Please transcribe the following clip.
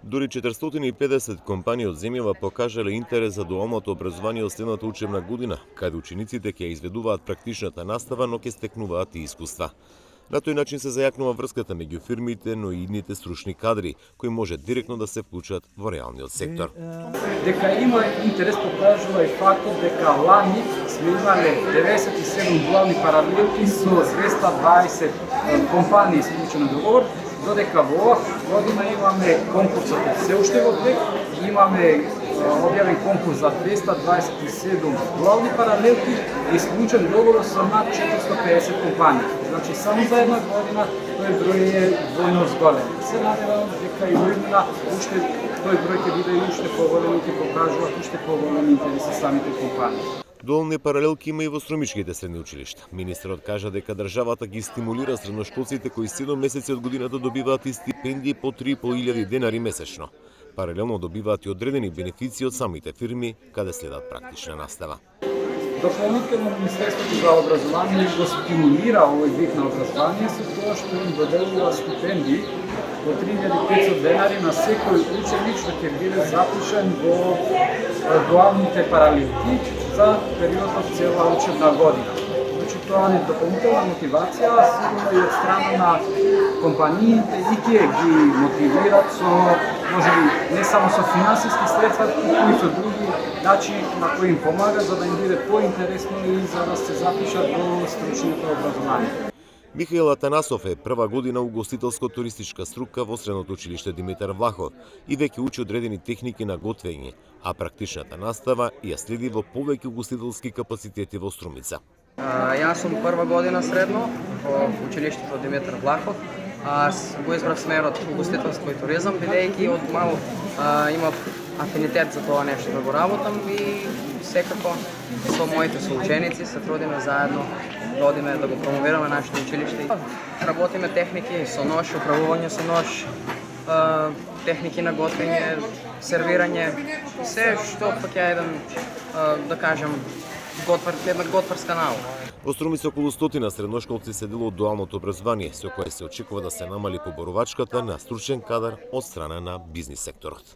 Дури 450 компании од земјава покажале интерес за дуалното образование од следната учебна година, каде учениците ќе изведуваат практичната настава, но ќе стекнуваат и искуства. На тој начин се зајакнува врската меѓу фирмите, но и идните стручни кадри, кои може директно да се вклучат во реалниот сектор. Дека има интерес покажува и фактот дека лани сме имале 97 главни паралелки со 220 компании склучен договор, додека во оваа година имаме конкурсот се уште во тек, имаме објавен конкурс за 227 главни паралелки и склучен договор со над 450 компании. Значи само за една година тој број е двојно зголем. Се надевам дека и година уште тој број ќе биде уште поголем и ќе покажуваат уште поголем интерес за самите компании. Дуални паралелки има и во струмичките средни училишта. Министерот кажа дека државата ги стимулира средношколците кои 7 месеци од годината добиваат и стипендии по 3.500 денари месечно. Паралелно добиваат и одредени бенефиции од самите фирми, каде следат практична настава. Дополнително Министерството за образование го стимулира овој вид на образование со тоа што им доделува стипендии по 3500 денари на секој ученик што ќе биде запишен во дуалните паралелки за периодот цела учебна година. Значи тоа е дополнителна мотивација, сигурно и од страна на компаниите и ќе ги мотивират со, можеби, не само со финансиски средства, туку и со други начини на кои им помага за да им биде поинтересно и за да се запишат во стручното образование. Михаил Атанасов е прва година угостителско-туристичка струка во Средното училиште Димитар Влахов и веќе учи одредени техники на готвење, а практичната настава ја следи во повеќе угостителски капацитети во Струмица. Јас сум прва година средно во училиштето Димитар Влахов. Го избрав смерот угостителство и туризам, бидејќи од мало имав афинитет за тоа нешто да го работам и секако со моите соученици се трудиме заедно да одиме да го промовираме нашето училиште. Работиме техники со нож, управување со нож, техники на готвење, сервирање, се што пак е еден, да кажем, една готварска наука. Во Струмица околу 100 средношколци се дел од дуалното образование, со кое се очекува да се намали поборувачката на стручен кадар од страна на бизнис секторот.